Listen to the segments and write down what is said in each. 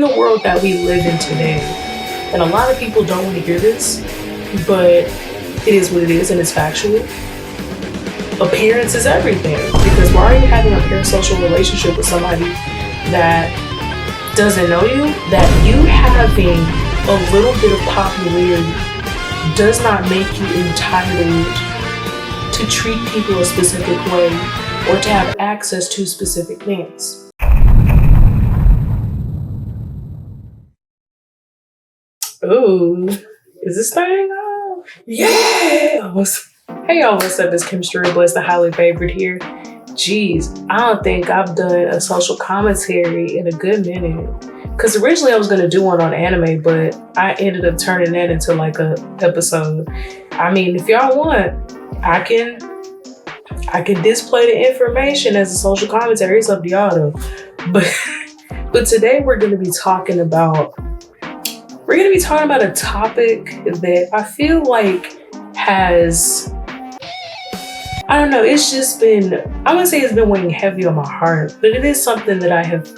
in the world that we live in today, and a lot of people don't want to hear this, but it is what it is and it's factual. Appearance is everything, because why are you having a parasocial relationship with somebody that doesn't know you? That you having a little bit of popularity does not make you entitled to treat people a specific way or to have access to specific things. Ooh, is this thing on? Yeah! Hey y'all, what's up? It's Chemistry Bliss, the highly favorite here. Jeez, I don't think I've done a social commentary in a good minute. Because originally I was going to do one on anime, but I ended up turning that into like a episode. I mean, if y'all want, I can display the information as a social commentary. It's up to y'all though. But today we're going to be talking about a topic that I feel like has, I don't know, it's just been, I wouldn't say it's been weighing heavy on my heart, but it is something that I have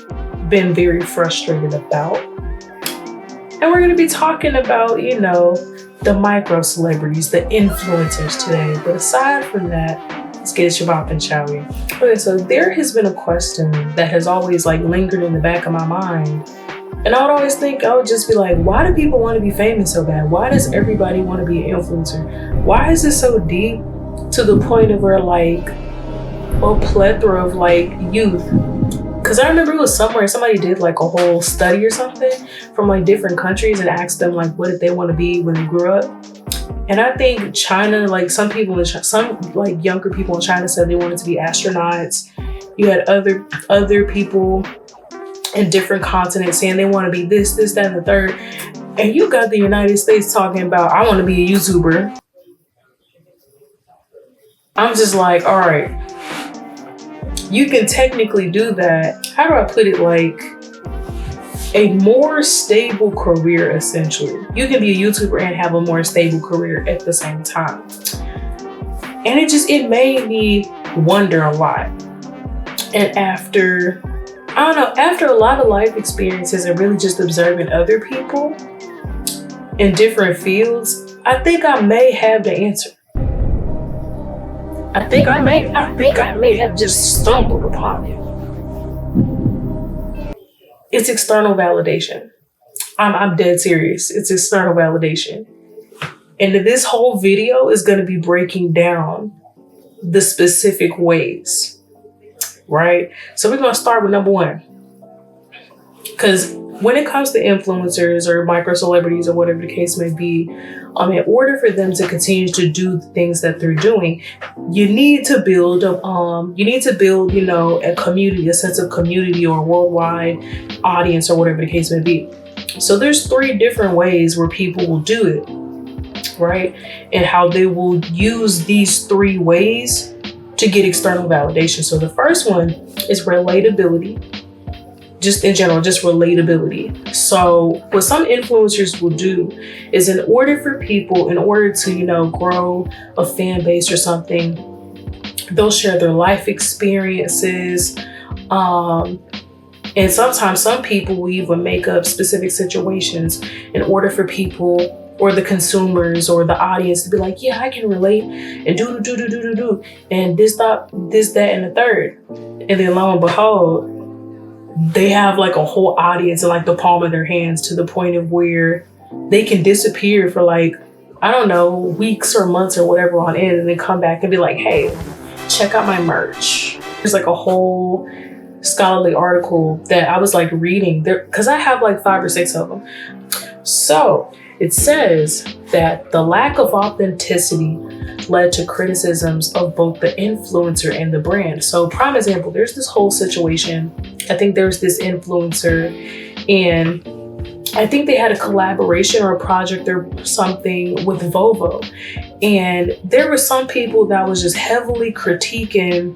been very frustrated about. And we're going to be talking about, the micro celebrities, the influencers today. But aside from that, let's get shapoppin, shall we? Okay, so there has been a question that has always lingered in the back of my mind. And I would always think, I would just be like, why do people want to be famous so bad? Why does everybody want to be an influencer? Why is it so deep to the point of where a plethora of youth? Because I remember it was somewhere somebody did a whole study or something from different countries and asked them what did they want to be when they grew up. And I think China, some younger people in China said they wanted to be astronauts. You had other people in different continents saying they want to be this, that, and the third. And you got the United States talking about, I want to be a YouTuber. I'm just like, all right, you can technically do that. How do I put it? A more stable career, essentially. You can be a YouTuber and have a more stable career at the same time. And it made me wonder a lot. And after a lot of life experiences and really just observing other people in different fields, I think I may have the answer. I think I may have just stumbled upon it. It's external validation. I'm dead serious. It's external validation. And this whole video is going to be breaking down the specific ways, right? So we're going to start with number one. Because when it comes to influencers or micro celebrities or whatever the case may be, in order for them to continue to do the things that they're doing, you need to build a community, a sense of community or a worldwide audience or whatever the case may be. So there's 3 different ways where people will do it, right? And how they will use these 3 ways to get external validation. So the first one is relatability. Just in general, just relatability. So what some influencers will do is in order to, grow a fan base or something, they'll share their life experiences. And sometimes some people will even make up specific situations in order for people or the consumers or the audience to be like, yeah, I can relate and do. And this, that, and the third. And then lo and behold, they have a whole audience in the palm of their hands, to the point of where they can disappear for weeks or months or whatever on end, and then come back and be like, hey, check out my merch. There's a whole scholarly article that I was reading there, because I have 5 or 6 of them. So it says that the lack of authenticity led to criticisms of both the influencer and the brand. So prime example, there's this whole situation. I think there's this influencer, and I think they had a collaboration or a project or something with Volvo. And there were some people that was just heavily critiquing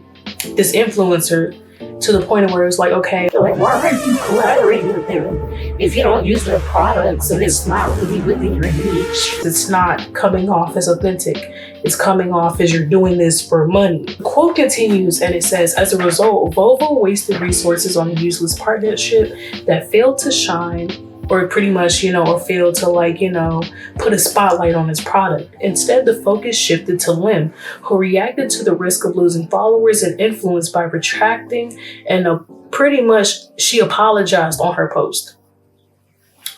this influencer to the point of where it's like, okay, like, why are you collaborating with them if you don't use their products and it's not really within your niche? It's not coming off as authentic. It's coming off as you're doing this for money. The quote continues and it says, as a result, Volvo wasted resources on a useless partnership that failed to shine, or pretty much, or failed to put a spotlight on his product. Instead, the focus shifted to Lim, who reacted to the risk of losing followers and influence by retracting, and pretty much she apologized on her post.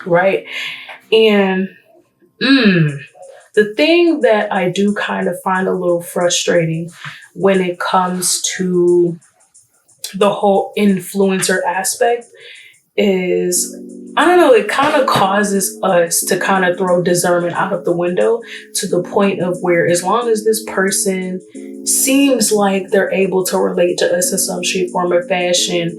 Right? And the thing that I do kind of find a little frustrating when it comes to the whole influencer aspect is, I don't know, it kind of causes us to kind of throw discernment out of the window to the point of where, as long as this person seems like they're able to relate to us in some shape, form, or fashion,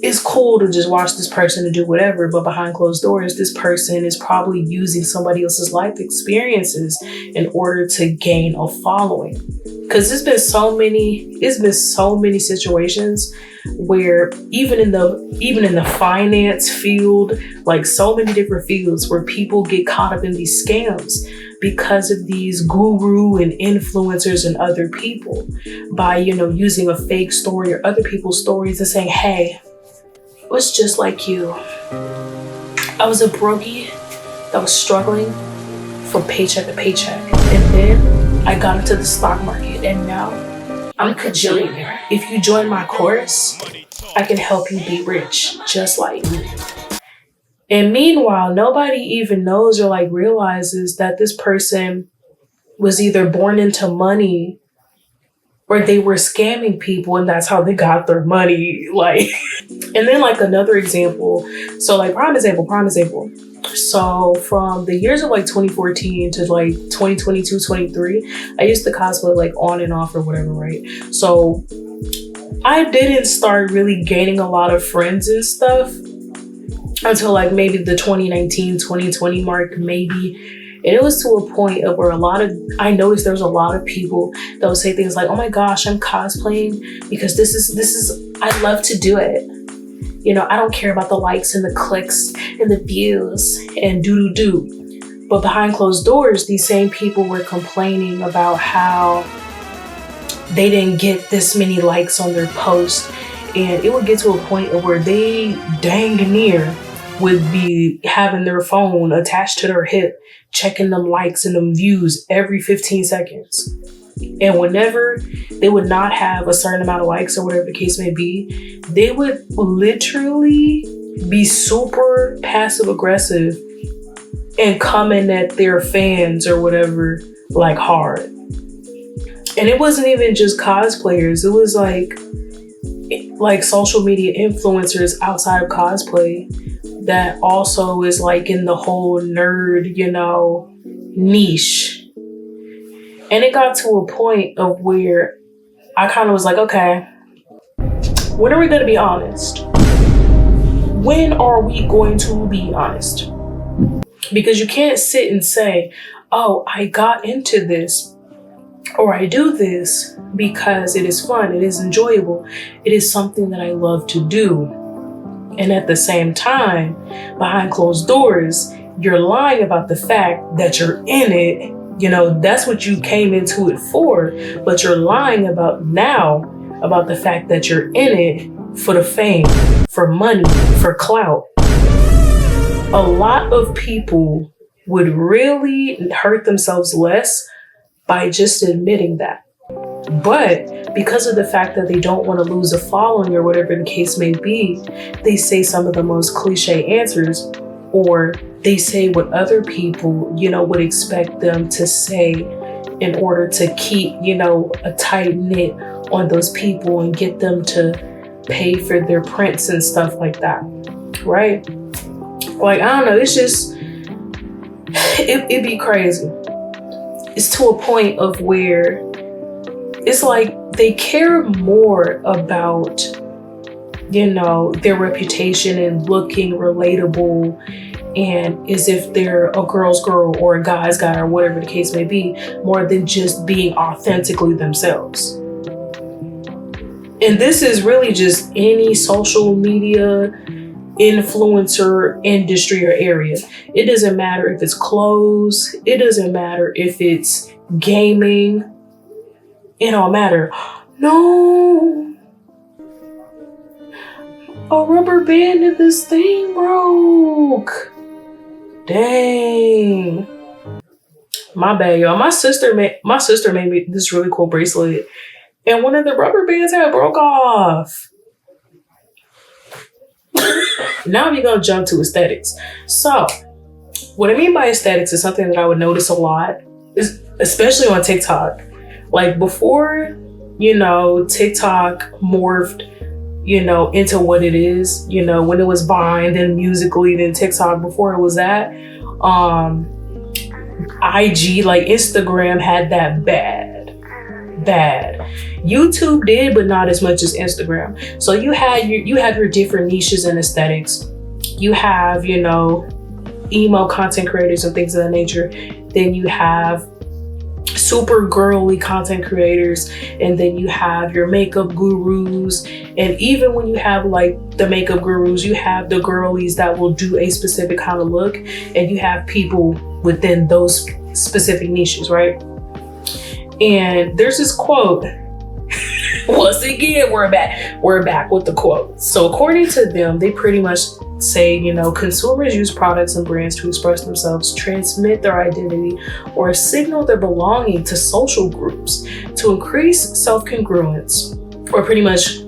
it's cool to just watch this person and do whatever. But behind closed doors, this person is probably using somebody else's life experiences in order to gain a following. Because there's been so many situations where even in the finance field, like so many different fields, where people get caught up in these scams because of these guru and influencers and other people, by using a fake story or other people's stories and saying, hey, it was just like you. I was a brokey that was struggling from paycheck to paycheck, and then I got into the stock market, and now I'm a cajillionaire. If you join my course, I can help you be rich, just like me. And meanwhile, nobody even knows or realizes that this person was either born into money or they were scamming people, and that's how they got their money. And then another example. So prime example. So from the years of 2014 to 2022, 23, I used to cosplay on and off or whatever, right? So I didn't start really gaining a lot of friends and stuff until maybe the 2019, 2020 mark, maybe. And it was to a point of where I noticed there was a lot of people that would say things like, oh my gosh, I'm cosplaying because this is, I love to do it. I don't care about the likes and the clicks and the views and do. But behind closed doors, these same people were complaining about how they didn't get this many likes on their post. And it would get to a point of where they dang near would be having their phone attached to their hip, checking them likes and them views every 15 seconds. And whenever they would not have a certain amount of likes or whatever the case may be, they would literally be super passive aggressive and coming at their fans or whatever hard. And it wasn't even just cosplayers. It was like social media influencers outside of cosplay that also is in the whole nerd, niche. And it got to a point of where I kind of was like, okay, when are we going to be honest? When are we going to be honest? Because you can't sit and say, oh, I got into this or I do this because it is fun, it is enjoyable, it is something that I love to do. And at the same time, behind closed doors, you're lying about the fact that you're in it. That's what you came into it for, but you're lying about the fact that you're in it for the fame, for money, for clout. A lot of people would really hurt themselves less by just admitting that. But because of the fact that they don't want to lose a following or whatever the case may be, they say some of the most cliche answers, or they say what other people, would expect them to say in order to keep, a tight knit on those people and get them to pay for their prints and stuff like that. Right? I don't know. It's just, it'd be crazy. It's to a point of where it's they care more about, their reputation and looking relatable and as if they're a girl's girl or a guy's guy or whatever the case may be, more than just being authentically themselves. And this is really just any social media influencer industry or area. It doesn't matter if it's clothes. It doesn't matter if it's gaming. It don't matter. No. A rubber band in this thing broke. Dang. My bad, y'all. My sister made me this really cool bracelet, and one of the rubber bands had broke off. Now we're gonna jump to aesthetics. So, what I mean by aesthetics is something that I would notice a lot, especially on TikTok. Like before, TikTok morphed, into what it is. When it was Vine, then Musical.ly, then TikTok. Before it was that, IG, like Instagram, had that bad. YouTube did, but not as much as Instagram. So you have your different niches and aesthetics. You have, emo content creators and things of that nature. Then you have super girly content creators, and then you have your makeup gurus. And even when you have like the makeup gurus, you have the girlies that will do a specific kind of look, and you have people within those specific niches, right? And there's this quote. Once again, we're back with the quote. So according to them, they pretty much say, consumers use products and brands to express themselves, transmit their identity, or signal their belonging to social groups to increase self-congruence, or pretty much,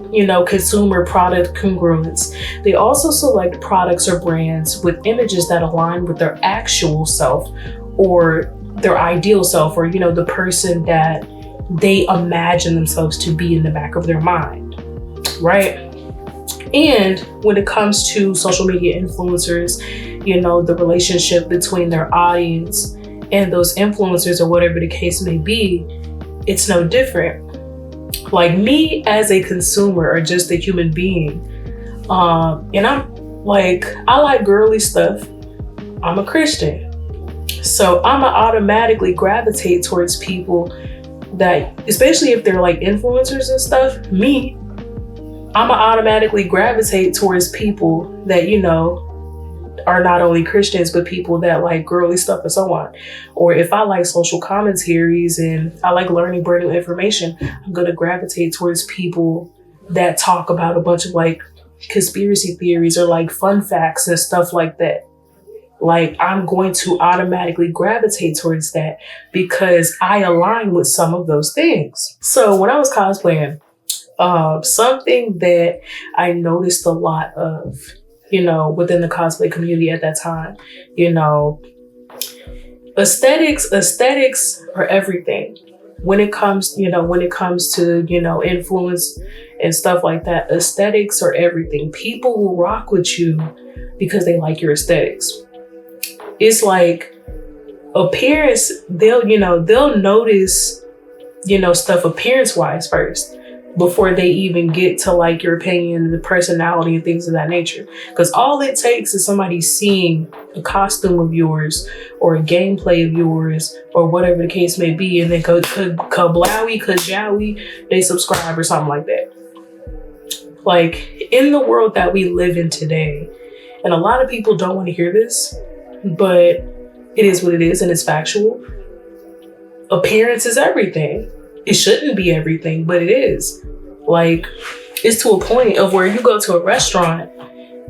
consumer product congruence. They also select products or brands with images that align with their actual self or their ideal self, or, the person that they imagine themselves to be in the back of their mind, right? And when it comes to social media influencers, the relationship between their audience and those influencers, or whatever the case may be, it's no different. Like me as a consumer or just a human being, and I like girly stuff. I'm a Christian. So I'ma automatically gravitate towards people that, especially if they're like influencers and stuff, I'ma automatically gravitate towards people that, are not only Christians, but people that like girly stuff and so on. Or if I like social commentaries and I like learning brand new information, I'm gonna gravitate towards people that talk about a bunch of like conspiracy theories or like fun facts and stuff like that. Like I'm going to automatically gravitate towards that because I align with some of those things. So when I was cosplaying, something that I noticed a lot of, within the cosplay community at that time, aesthetics are everything. When it comes to, influence and stuff like that, aesthetics are everything. People will rock with you because they like your aesthetics. It's like appearance, they'll notice, stuff appearance wise first before they even get to like your opinion, the personality and things of that nature. Because all it takes is somebody seeing a costume of yours or a gameplay of yours or whatever the case may be, and then kablowy, kajowy, they subscribe or something like that. Like in the world that we live in today, and a lot of people don't want to hear this, but it is what it is and it's factual. Appearance is everything. It shouldn't be everything, but it is. Like, it's to a point of where you go to a restaurant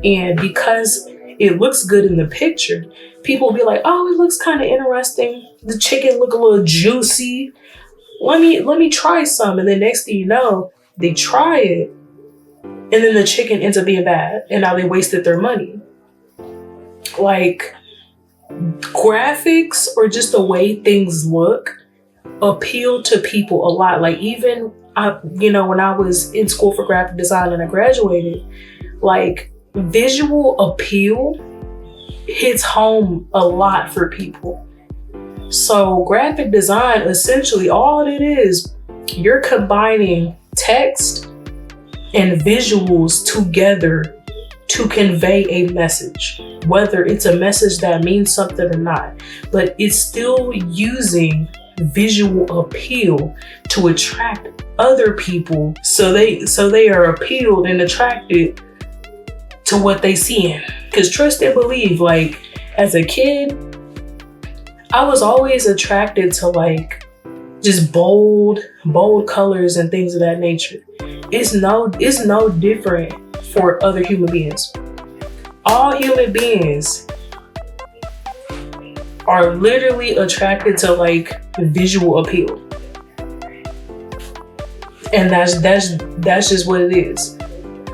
and because it looks good in the picture, people will be like, oh, it looks kind of interesting. The chicken look a little juicy. Let me try some. And then next thing you know, they try it and then the chicken ends up being bad and now they wasted their money. Like, graphics or just the way things look appeal to people a lot. Like even when I was in school for graphic design and I graduated, like visual appeal hits home a lot for people. So graphic design, essentially all it is, you're combining text and visuals together to convey a message, whether it's a message that means something or not, but it's still using visual appeal to attract other people, so they are appealed and attracted to what they see in. Because trust and believe, like as a kid, I was always attracted to like just bold colors and things of that nature. It's no different for other human beings. All human beings are literally attracted to like visual appeal. And that's just what it is.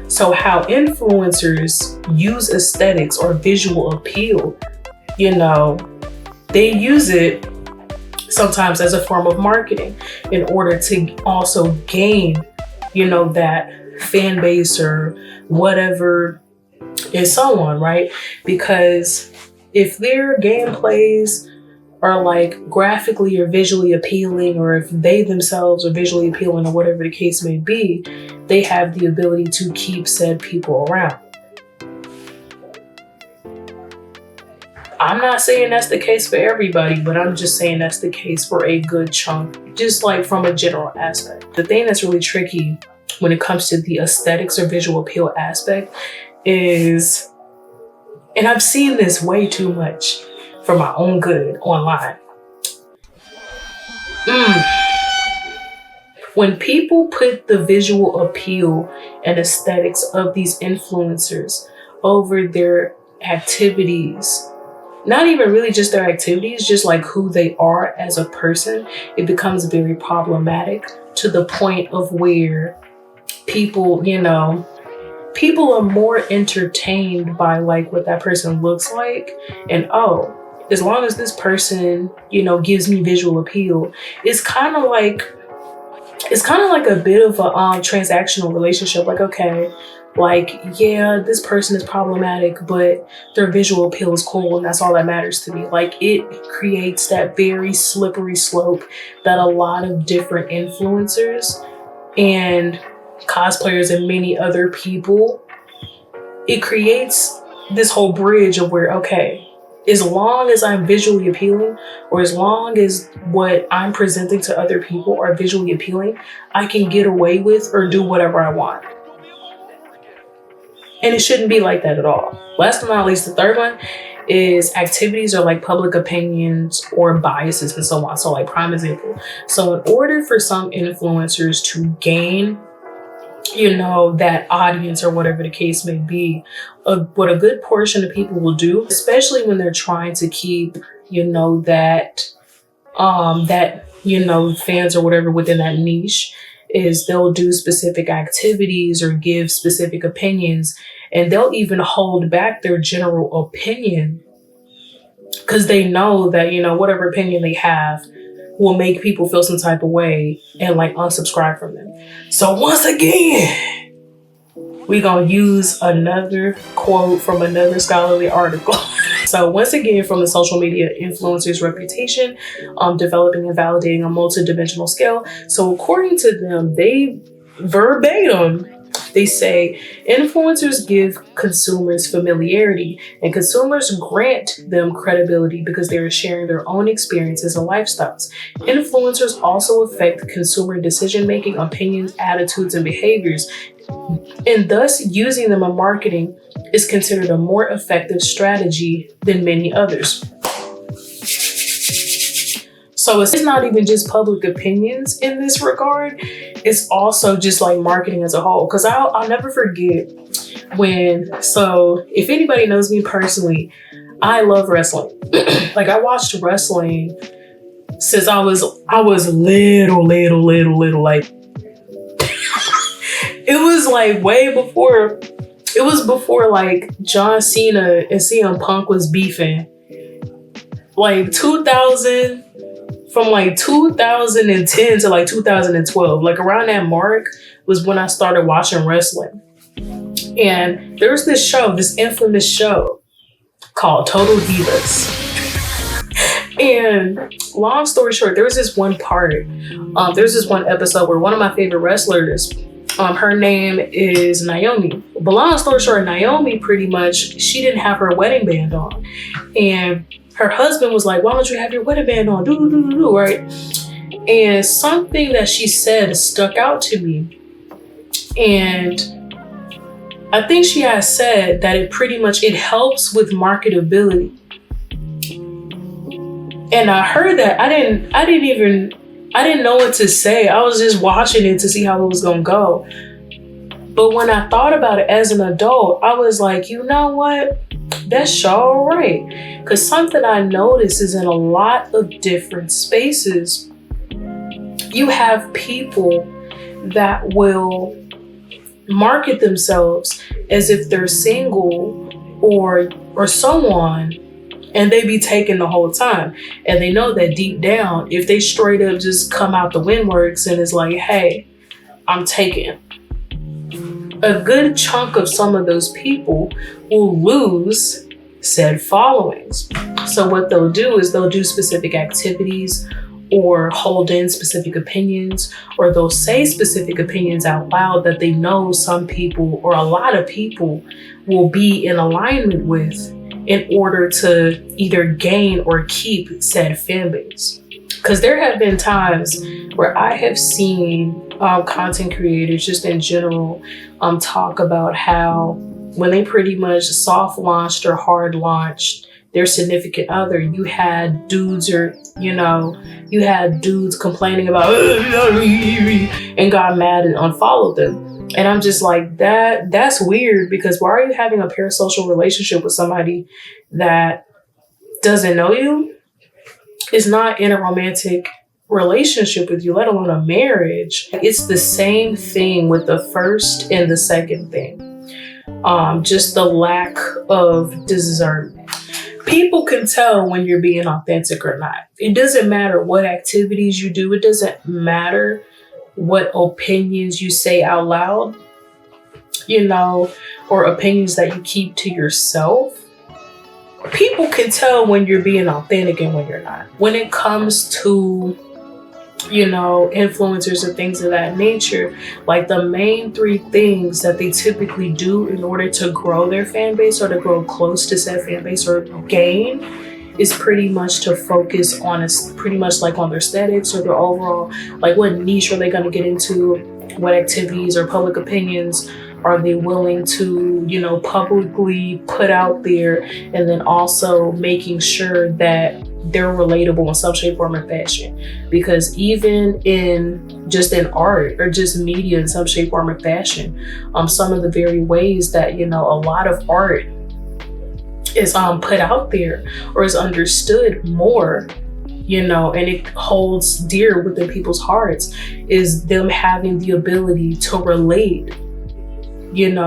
So how influencers use aesthetics or visual appeal, you know, they use it sometimes as a form of marketing in order to also gain, you know, that fan base or whatever and so on, right? Because if their gameplays are like graphically or visually appealing, or if they themselves are visually appealing or whatever the case may be, they have the ability to keep said people around. I'm not saying that's the case for everybody, but I'm just saying that's the case for a good chunk, just like from a general aspect. The thing that's really tricky when it comes to the aesthetics or visual appeal aspect is, and I've seen this way too much for my own good online. When people put the visual appeal and aesthetics of these influencers over their activities, not even really just their activities, just like who they are as a person, it becomes very problematic to the point of where people, you know, people are more entertained by like what that person looks like, and oh, as long as this person, you know, gives me visual appeal, it's kind of like a bit of a transactional relationship. Like, okay, like, yeah, this person is problematic, but their visual appeal is cool, and that's all that matters to me. Like, it creates that very slippery slope that a lot of different influencers and cosplayers and many other people, it creates this whole bridge of where, okay, as long as I'm visually appealing, or as long as what I'm presenting to other people are visually appealing, I can get away with or do whatever I want. And it shouldn't be like that at all. Last but not least, the third one is activities or like public opinions or biases and so on. So like prime example. So in order for some influencers to gain, you know, that audience or whatever the case may be, what a good portion of people will do, especially when they're trying to keep, you know, that you know, fans or whatever within that niche, is they'll do specific activities or give specific opinions, and they'll even hold back their general opinion because they know that, you know, whatever opinion they have will make people feel some type of way and like unsubscribe from them. So once again, we're gonna use another quote from another scholarly article. So once again, from the social media influencer's reputation, developing and validating a multidimensional scale. So according to them, they verbatim, they say influencers give consumers familiarity, and consumers grant them credibility because they are sharing their own experiences and lifestyles. Influencers also affect consumer decision-making, opinions, attitudes, and behaviors, and thus using them in marketing is considered a more effective strategy than many others. So it's not even just public opinions in this regard. It's also just like marketing as a whole. Because I'll never forget so if anybody knows me personally, I love wrestling. Like I watched wrestling since I was little. Like it was like way before. It was before like John Cena and CM Punk was beefing. Like 2000. From like 2010 to like 2012, like around that mark was when I started watching wrestling. And there was this infamous show called Total Divas. And long story short, there was this one episode where one of my favorite wrestlers, Her name is Naomi. But long story short, Naomi pretty much, she didn't have her wedding band on. And her husband was like, why don't you have your wedding band on? Do, right? And something that she said stuck out to me. And I think she has said that it helps with marketability. And I heard that. I didn't know what to say. I was just watching it to see how it was gonna go. But when I thought about it as an adult, I was like, you know what? That's all right. Because something I noticed is in a lot of different spaces, you have people that will market themselves as if they're single or someone, and they be taken the whole time. And they know that deep down, if they straight up just come out the windworks and it's like, hey, I'm taken, a good chunk of some of those people will lose said followings. So what they'll do is they'll do specific activities or hold in specific opinions, or they'll say specific opinions out loud that they know some people or a lot of people will be in alignment with in order to either gain or keep said fan base. Because there have been times where I have seen content creators just in general talk about how when they pretty much soft launched or hard launched their significant other, you had dudes complaining about and got mad and unfollowed them. And I'm just like, that's weird, because why are you having a parasocial relationship with somebody that doesn't know you, is not in a romantic relationship with you, let alone a marriage? It's the same thing with the first and the second thing. Just the lack of discernment. People can tell when you're being authentic or not. It doesn't matter what activities you do. It doesn't matter what opinions you say out loud, or opinions that you keep to yourself. People can tell when you're being authentic and when you're not. When it comes to, influencers and things of that nature, like the main three things that they typically do in order to grow their fan base or to grow close to said fan base or gain is pretty much to focus on on their aesthetics or their overall, like what niche are they going to get into, what activities or public opinions are they willing to, publicly put out there, and then also making sure that they're relatable in some shape, form, or fashion. Because even in art or just media in some shape, form, or fashion, some of the very ways that, a lot of art is put out there or is understood more, and it holds dear within people's hearts, is them having the ability to relate, and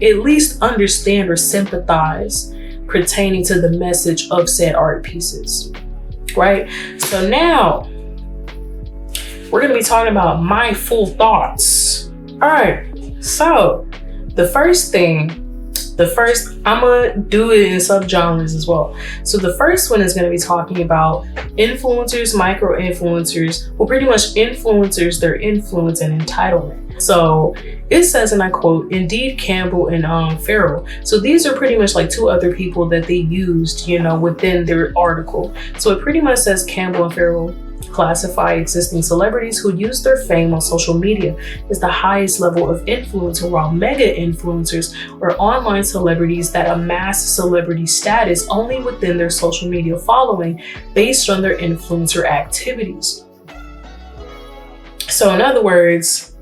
at least understand or sympathize pertaining to the message of said art pieces, right? So now we're going to be talking about my full thoughts. All right, so I'm going to do it in subgenres as well. So the first one is going to be talking about influencers, micro-influencers, well, pretty much influencers, their influence and entitlement. So it says, and I quote, Indeed, Campbell, and Farrell. So these are pretty much like two other people that they used, within their article. So it pretty much says Campbell and Farrell classify existing celebrities who use their fame on social media as the highest level of influence, while mega influencers are online celebrities that amass celebrity status only within their social media following based on their influencer activities. So in other words,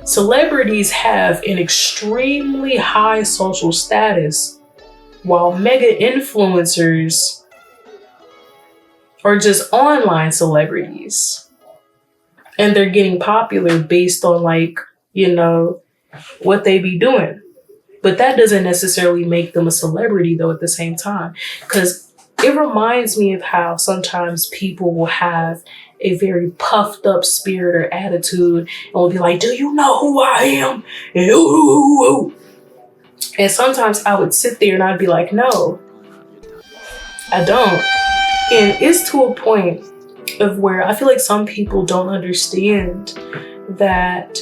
celebrities have an extremely high social status, while mega influencers are just online celebrities. And they're getting popular based on what they be doing. But that doesn't necessarily make them a celebrity though at the same time. Because it reminds me of how sometimes people will have a very puffed up spirit or attitude and will be like, do you know who I am? And sometimes I would sit there and I'd be like, no, I don't. And it's to a point of where I feel like some people don't understand that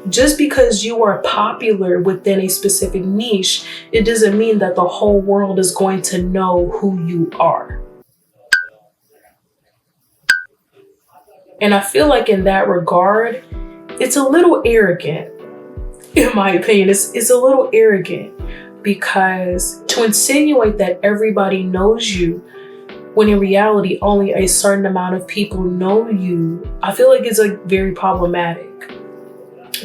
Just because you are popular within a specific niche, it doesn't mean that the whole world is going to know who you are. And I feel like in that regard, it's a little arrogant. In my opinion, it's a little arrogant, because to insinuate that everybody knows you when in reality only a certain amount of people know you, I feel like it's like very problematic,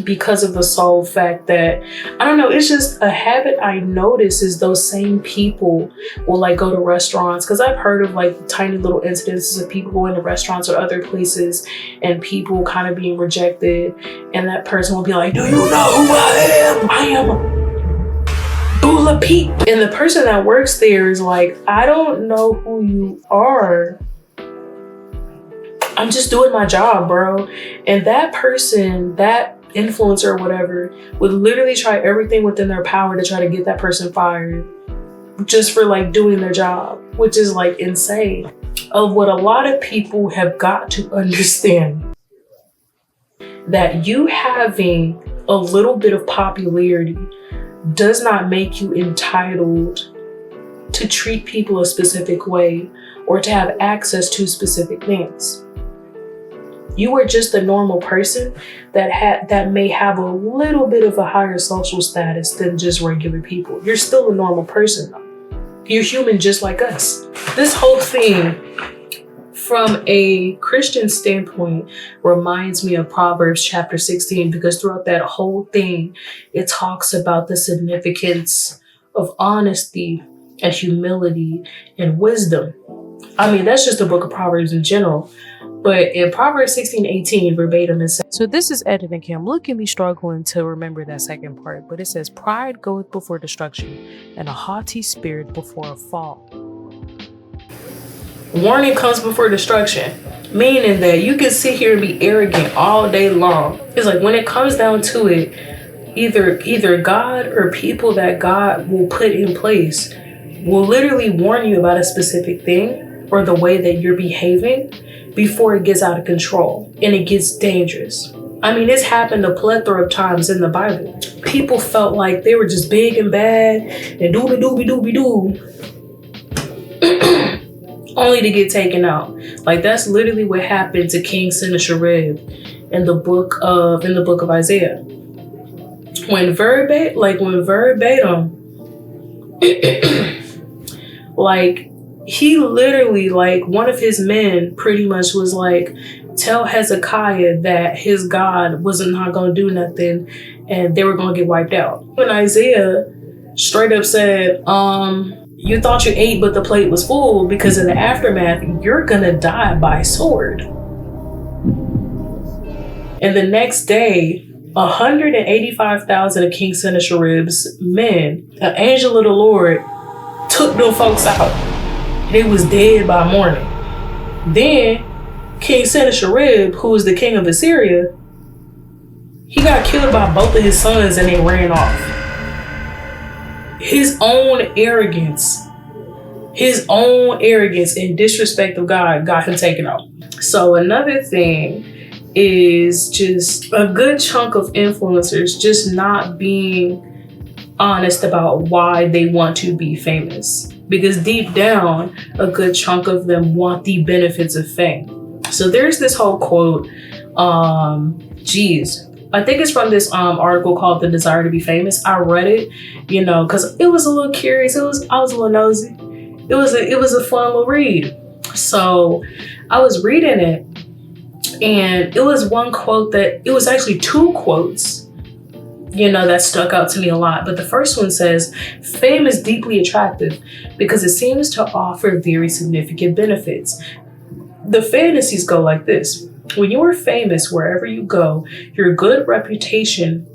because of the sole fact that, I don't know, it's just a habit I notice is those same people will like go to restaurants, because I've heard of like tiny little incidences of people going to restaurants or other places and people kind of being rejected, and that person will be like, do you know who I am? I am Bula Peep. And the person that works there is like, I don't know who you are. I'm just doing my job, bro. And that person, that influencer or whatever, would literally try everything within their power to try to get that person fired just for like doing their job, which is like insane. Of what a lot of people have got to understand, that you having a little bit of popularity does not make you entitled to treat people a specific way or to have access to specific things. You are just a normal person that may have a little bit of a higher social status than just regular people. You're still a normal person though. You're human just like us. This whole thing, from a Christian standpoint, reminds me of Proverbs chapter 16, because throughout that whole thing, it talks about the significance of honesty and humility and wisdom. I mean, that's just the book of Proverbs in general. But in Proverbs 16:18, verbatim, it says, so this is editing Kim. Look at me struggling to remember that second part. But it says, pride goeth before destruction, and a haughty spirit before a fall. Warning comes before destruction, meaning that you can sit here and be arrogant all day long. It's like when it comes down to it, either God or people that God will put in place will literally warn you about a specific thing or the way that you're behaving before it gets out of control and it gets dangerous. I mean, it's happened a plethora of times in the Bible. People felt like they were just big and bad and doobie-doobie-doobie-doo, only to get taken out. Like, that's literally what happened to King Sennacherib in the book of Isaiah. When verbatim, like, he literally, like, one of his men pretty much was like, tell Hezekiah that his God wasn't not going to do nothing and they were going to get wiped out. When Isaiah straight up said, you thought you ate, but the plate was full, because in the aftermath, you're going to die by sword. And the next day, 185,000 of King Sennacherib's men, an angel of the Lord, took them folks out. They was dead by morning. Then King Sennacherib, who was the king of Assyria, he got killed by both of his sons and they ran off. His own arrogance and disrespect of God got him taken out. So another thing is just a good chunk of influencers just not being honest about why they want to be famous. Because deep down, a good chunk of them want the benefits of fame. So there's this whole quote, I think it's from this article called The Desire to Be Famous. I read it, because it was a little curious. I was a little nosy. It was a fun little read. So I was reading it, and it was one quote it was actually two quotes, that stuck out to me a lot. But the first one says, fame is deeply attractive because it seems to offer very significant benefits. The fantasies go like this. When you are famous, wherever you go, your good reputation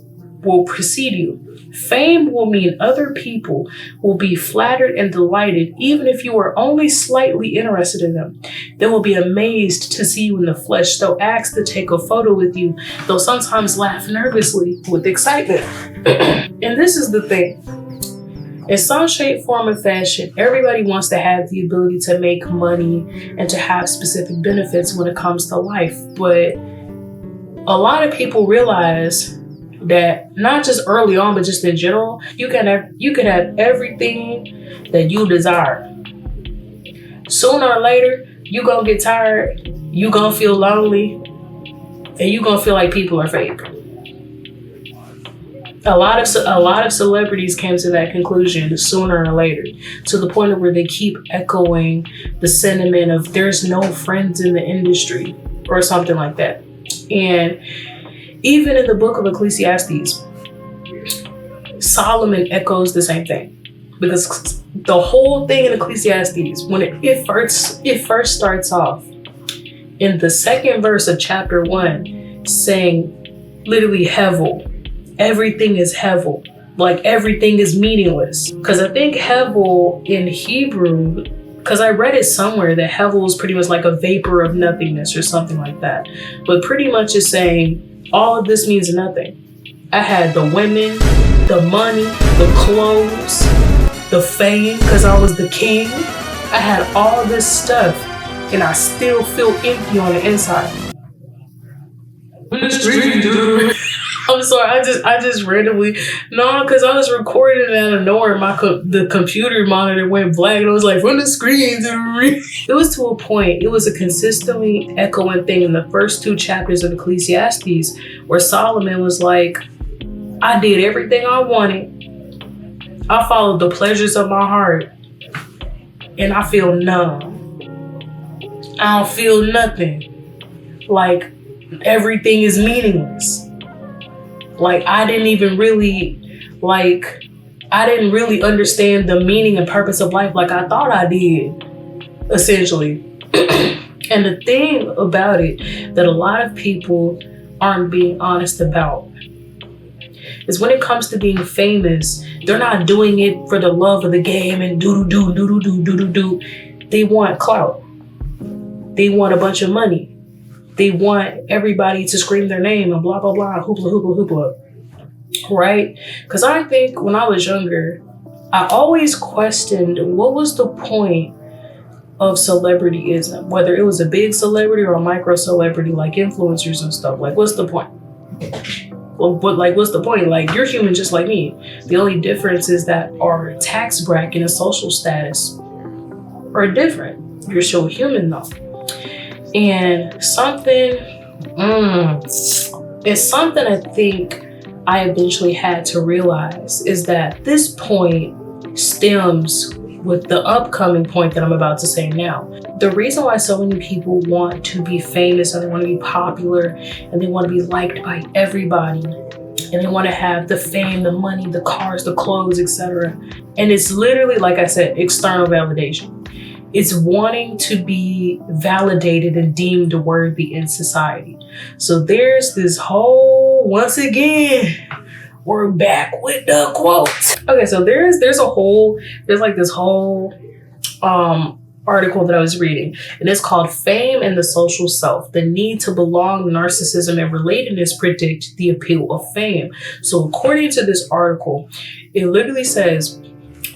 will precede you. Fame will mean other people will be flattered and delighted, even if you are only slightly interested in them. They will be amazed to see you in the flesh. They'll ask to take a photo with you. They'll sometimes laugh nervously with excitement. And this is the thing. In some shape, form, or fashion, everybody wants to have the ability to make money and to have specific benefits when it comes to life. But a lot of people realize that not just early on, but just in general, you could have everything that you desire. Sooner or later, you gonna get tired, you gonna feel lonely, and you gonna feel like people are fake. A lot of celebrities came to that conclusion sooner or later, to the point of where they keep echoing the sentiment of there's no friends in the industry or something like that. And even in the book of Ecclesiastes, Solomon echoes the same thing, because the whole thing in Ecclesiastes, when it first starts off in the second verse of chapter 1, saying literally hevel, everything is hevel, like everything is meaningless. Because I think hevel in Hebrew, because I read it somewhere that hevel is pretty much like a vapor of nothingness or something like that, but pretty much is saying all of this means nothing. I had the women, the money, the clothes, the fame, because I was the king. I had all this stuff, and I still feel empty on the inside. I'm sorry, I just randomly, because I was recording it out of nowhere, the computer monitor went black, and I was like, from the screen to the ring. It was to a point, it was a consistently echoing thing in the first 2 chapters of Ecclesiastes, where Solomon was like, I did everything I wanted. I followed the pleasures of my heart, and I feel numb. I don't feel nothing. Like, everything is meaningless. Like, I didn't really understand the meaning and purpose of life like I thought I did, essentially. And the thing about it that a lot of people aren't being honest about is when it comes to being famous, they're not doing it for the love of the game and do. They want clout. They want a bunch of money. They want everybody to scream their name and blah, blah, blah, hoopla. Right? Because I think when I was younger, I always questioned what was the point of celebrityism, whether it was a big celebrity or a micro celebrity like influencers and stuff. Like, what's the point? What's the point? Like, you're human just like me. The only difference is that our tax bracket and social status are different. You're still human though. And it's something I think I eventually had to realize is that this point stems with the upcoming point that I'm about to say now. The reason why so many people want to be famous and they want to be popular and they want to be liked by everybody and they want to have the fame, the money, the cars, the clothes, etc. And it's literally, like I said, external validation. It's wanting to be validated and deemed worthy in society. So there's this whole, once again, we're back with the quote. Okay, so there's this whole article that I was reading, and it's called Fame and the Social Self. The need to belong, narcissism, and relatedness predict the appeal of fame. So according to this article, it literally says,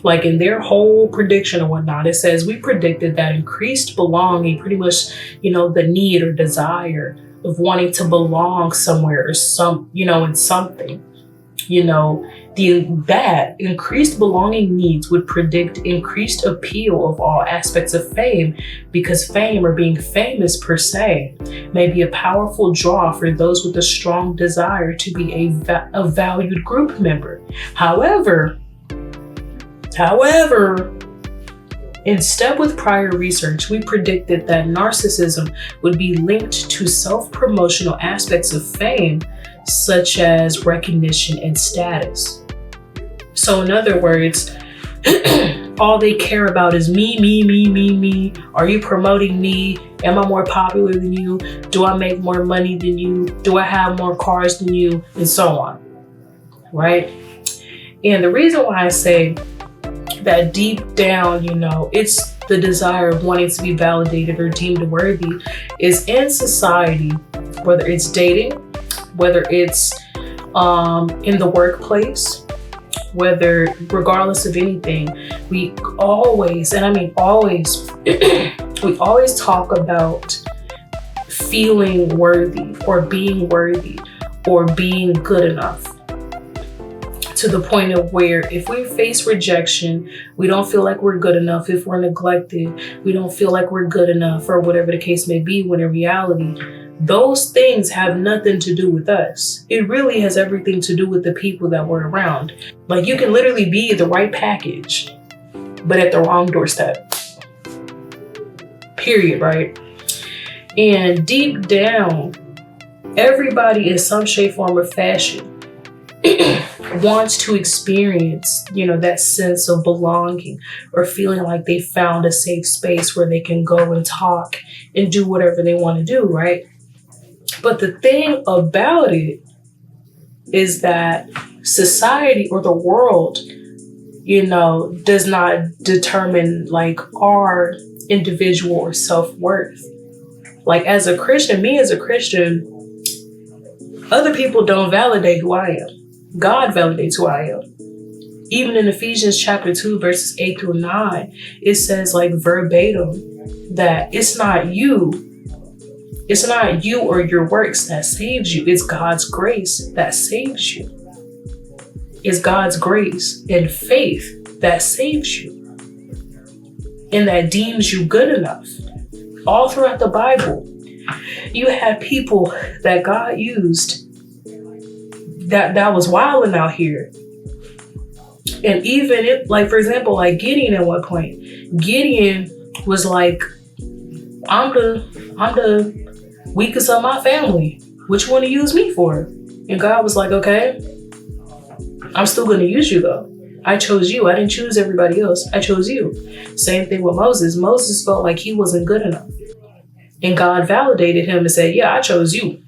like in their whole prediction and whatnot, it says, we predicted that increased belonging, pretty much, the need or desire of wanting to belong somewhere or in something, that increased belonging needs would predict increased appeal of all aspects of fame, because fame or being famous per se may be a powerful draw for those with a strong desire to be a valued group member. However, in step with prior research, we predicted that narcissism would be linked to self-promotional aspects of fame, such as recognition and status. So in other words, all they care about is me. Are you promoting me? Am I more popular than you? Do I make more money than you? Do I have more cars than you? And so on, right? And the reason why I say that deep down, it's the desire of wanting to be validated or deemed worthy is in society, whether it's dating, whether it's in the workplace, regardless of anything, we always talk about feeling worthy or being good enough. to the point of where if we face rejection, we don't feel like we're good enough. If we're neglected, we don't feel like we're good enough, or whatever the case may be, when in reality, those things have nothing to do with us. It really has everything to do with the people that we're around. Like, you can literally be the right package, but at the wrong doorstep. Period, right? And deep down, everybody in some shape, form, or fashion wants to experience, that sense of belonging, or feeling like they found a safe space where they can go and talk and do whatever they want to do, right? But the thing about it is that society, or the world, does not determine like our individual or self-worth. Like, as a Christian, other people don't validate who I am. God validates who I am. Even in Ephesians chapter 2, verses 8 through 9, it says, like, verbatim, that it's not you or your works that saves you. It's God's grace that saves you. It's God's grace and faith that saves you, and that deems you good enough. All throughout the Bible, you had people that God used that was wilding out here. And even if, like, for example, like Gideon, at one point, Gideon was like, I'm the weakest of my family. What you want to use me for? And God was like, okay, I'm still going to use you though. I chose you. I didn't choose everybody else. I chose you. Same thing with Moses. Moses felt like he wasn't good enough. And God validated him and said, yeah, I chose you.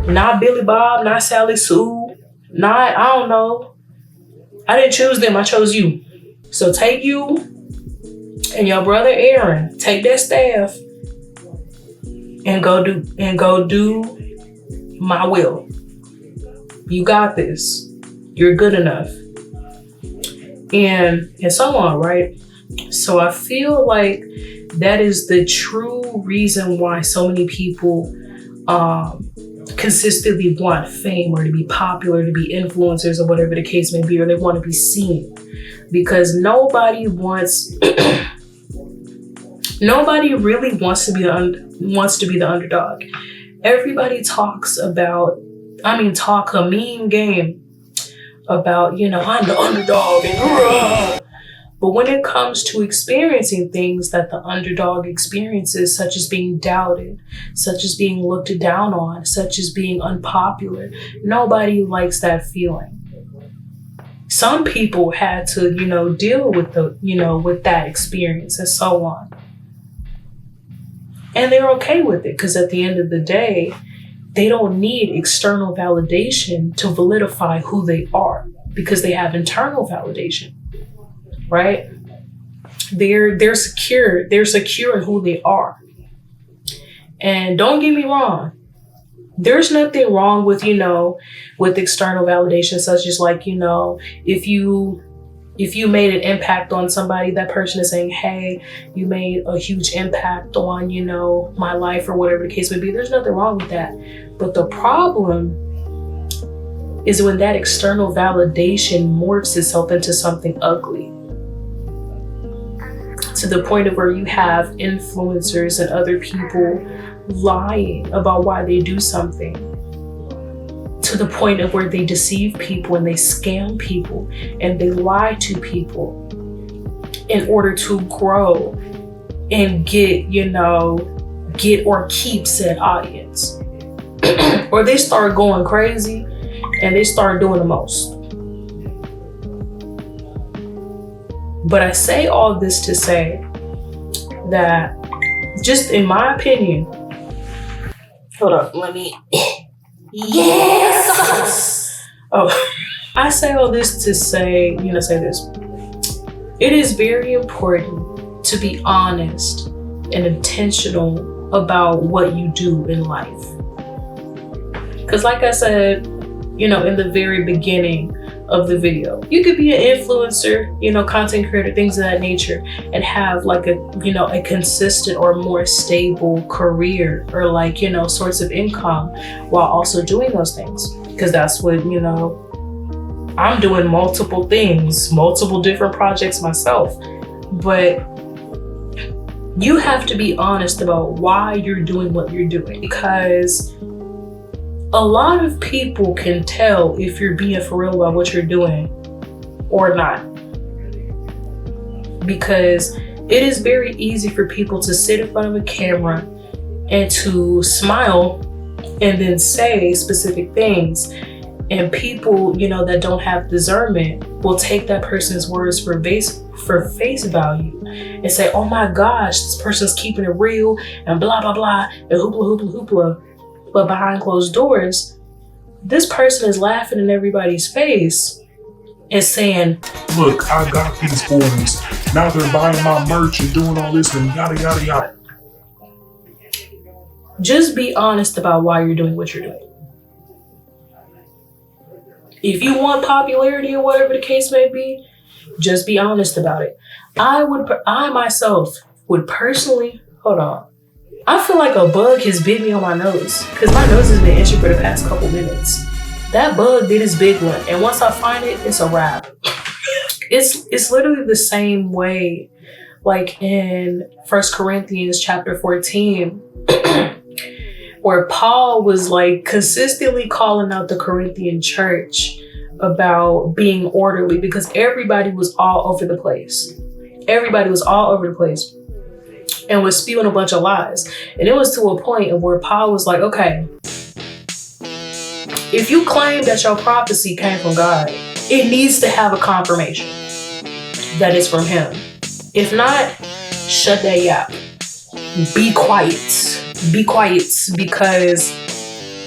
Not Billy Bob, not Sally Sue, not, I don't know. I didn't choose them. I chose you. So take you and your brother Aaron, take that staff and go do my will. You got this. You're good enough. And so on, right? So I feel like that is the true reason why so many people consistently want fame, or to be popular, to be influencers, or whatever the case may be, or they want to be seen. Because nobody really wants to be the underdog. Everybody talks a mean game about, I'm the underdog and but when it comes to experiencing things that the underdog experiences, such as being doubted, such as being looked down on, such as being unpopular, nobody likes that feeling. Some people had to, deal with with that experience and so on. And they're okay with it, because at the end of the day, they don't need external validation to validify who they are, because they have internal validation. Right? They're secure. They're secure in who they are. And don't get me wrong. There's nothing wrong with, with external validation, such as like, if you made an impact on somebody, that person is saying, hey, you made a huge impact on, my life, or whatever the case may be. There's nothing wrong with that. But the problem is when that external validation morphs itself into something ugly. To the point of where you have influencers and other people lying about why they do something. To the point of where they deceive people and they scam people and they lie to people in order to grow and get or keep said audience. Or they start going crazy and they start doing the most. But I say all this to say that, just in my opinion, hold up, let me, yes! Oh, I say all this to say, say this. It is very important to be honest and intentional about what you do in life. Because like I said, in the very beginning of the video. You could be an influencer, content creator, things of that nature, and have like a consistent or more stable career or source of income while also doing those things. Because that's what, I'm doing multiple things, multiple different projects myself. But you have to be honest about why you're doing what you're doing, because a lot of people can tell if you're being for real about what you're doing or not. Because it is very easy for people to sit in front of a camera and to smile and then say specific things. And people, that don't have discernment will take that person's words for face value and say, oh my gosh, this person's keeping it real and blah, blah, blah, and hoopla, hoopla, hoopla. But behind closed doors, this person is laughing in everybody's face and saying, look, I got these boys. Now they're buying my merch and doing all this and yada, yada, yada. Just be honest about why you're doing what you're doing. If you want popularity or whatever the case may be, just be honest about it. I myself would personally, hold on. I feel like a bug has bit me on my nose because my nose has been itchy for the past couple minutes. That bug did its big one, and once I find it, it's a wrap. It's literally the same way, like in 1 Corinthians chapter 14, where Paul was like consistently calling out the Corinthian church about being orderly because everybody was all over the place. Everybody was all over the place and was spewing a bunch of lies. And it was to a point of where Paul was like, okay, if you claim that your prophecy came from God, it needs to have a confirmation that it's from him. If not, shut that yap. Be quiet. Be quiet, because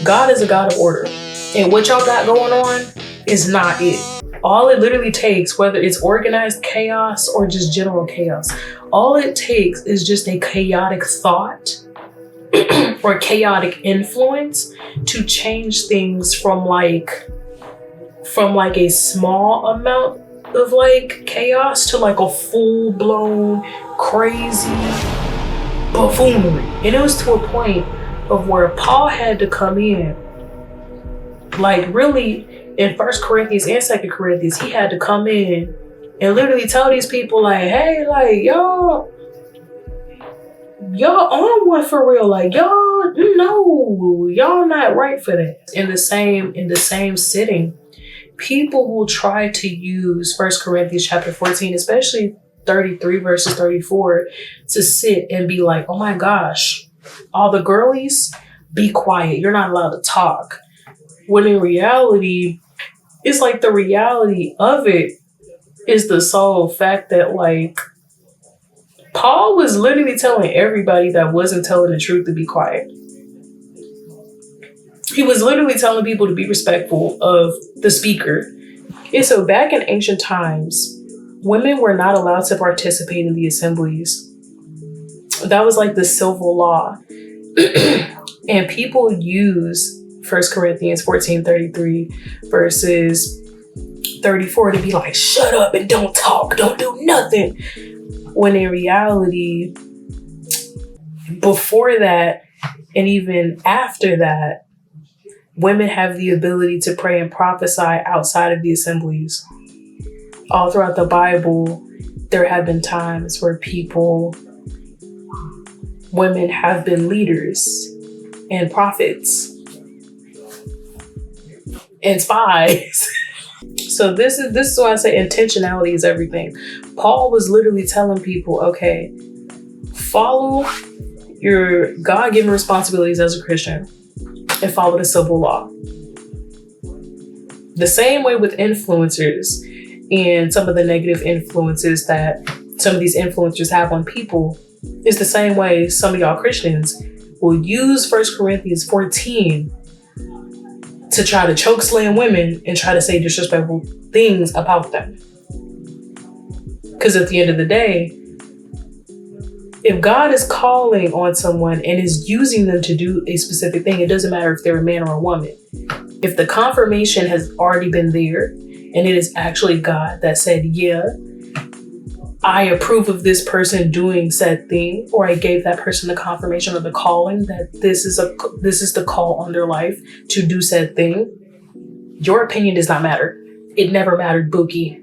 God is a God of order. And what y'all got going on is not it. All it literally takes, whether it's organized chaos or just general chaos, all it takes is just a chaotic thought or chaotic influence to change things from like a small amount of like chaos to like a full-blown crazy buffoonery. And it was to a point of where Paul had to come in, like really in 1 Corinthians and 2 Corinthians, he had to come in and literally tell these people like, hey, like y'all on one for real. Like y'all not right for that. In the same sitting, people will try to use 1 Corinthians chapter 14, especially 33 verses 34, to sit and be like, oh my gosh, all the girlies, be quiet. You're not allowed to talk. When in reality, it's like the reality of it is the sole fact that like Paul was literally telling everybody that wasn't telling the truth to be quiet. He was literally telling people to be respectful of the speaker. And so back in ancient times, women were not allowed to participate in the assemblies. That was like the civil law. And people use 1 Corinthians 14:33 verses 34 to be like, shut up and don't talk, don't do nothing. When in reality, before that and even after that, women have the ability to pray and prophesy outside of the assemblies. All throughout the Bible, there have been times where women have been leaders and prophets and spies. So this is why I say intentionality is everything. Paul was literally telling people, okay, follow your God-given responsibilities as a Christian and follow the civil law. The same way with influencers and some of the negative influences that some of these influencers have on people is the same way some of y'all Christians will use 1 Corinthians 14 to try to choke slam women and try to say disrespectful things about them. Because at the end of the day, if God is calling on someone and is using them to do a specific thing, it doesn't matter if they're a man or a woman. If the confirmation has already been there and it is actually God that said, yeah, I approve of this person doing said thing, or I gave that person the confirmation or the calling that this is the call on their life to do said thing, your opinion does not matter. It never mattered, Bookie.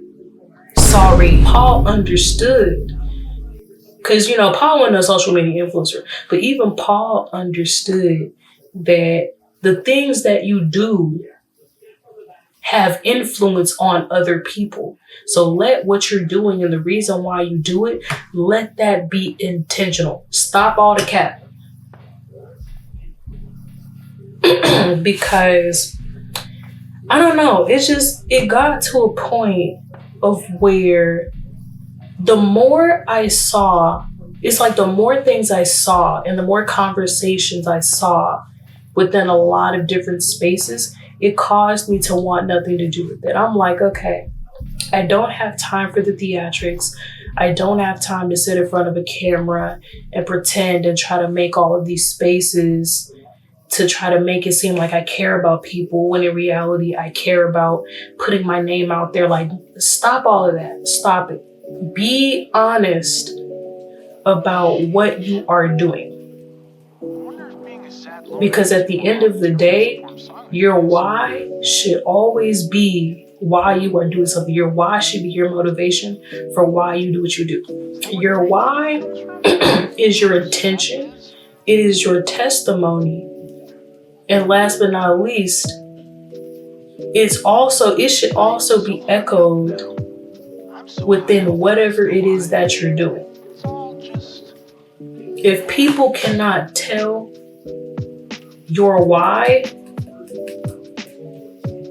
Sorry. Paul understood. Because, Paul wasn't a social media influencer, but even Paul understood that the things that you do have influence on other people. So let what you're doing and the reason why you do it, let that be intentional. Stop all the cap. Because, I don't know, it got to a point of where the more I saw, it's like the more things I saw and the more conversations I saw within a lot of different spaces, it caused me to want nothing to do with it. I'm like, okay, I don't have time for the theatrics. I don't have time to sit in front of a camera and pretend and try to make all of these spaces to try to make it seem like I care about people, when in reality, I care about putting my name out there. Like, stop all of that. Stop it. Be honest about what you are doing. Because at the end of the day, your why should always be why you are doing something. Your why should be your motivation for why you do what you do. Your why is your intention. It is your testimony. And last but not least, it should also be echoed within whatever it is that you're doing. If people cannot tell your why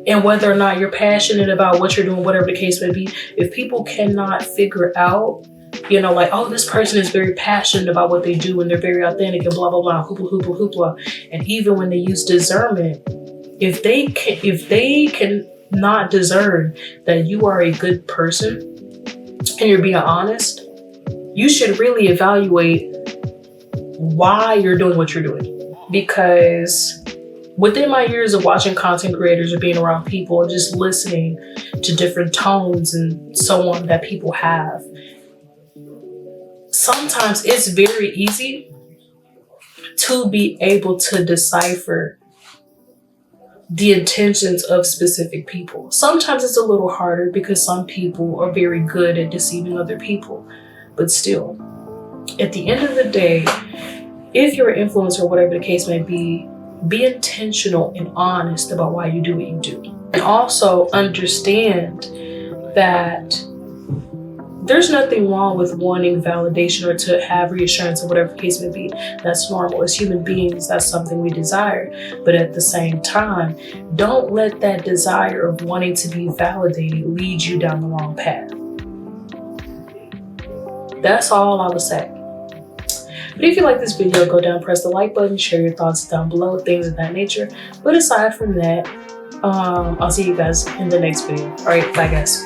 and whether or not you're passionate about what you're doing, whatever the case may be, if people cannot figure out, like, oh, this person is very passionate about what they do and they're very authentic and blah, blah, blah, hoopla, hoopla, hoopla. And even when they use discernment, if they can not discern that you are a good person and you're being honest, you should really evaluate why you're doing what you're doing. Because within my years of watching content creators or being around people and just listening to different tones and so on that people have, sometimes it's very easy to be able to decipher the intentions of specific people. Sometimes it's a little harder because some people are very good at deceiving other people. But still, at the end of the day, if you're an influencer, whatever the case may be intentional and honest about why you do what you do. And also understand that there's nothing wrong with wanting validation or to have reassurance or whatever the case may be. That's normal. As human beings, that's something we desire. But at the same time, don't let that desire of wanting to be validated lead you down the wrong path. That's all I would say. But if you like this video, go down, press the like button, share your thoughts down below, things of that nature. But aside from that, I'll see you guys in the next video. All right, bye guys.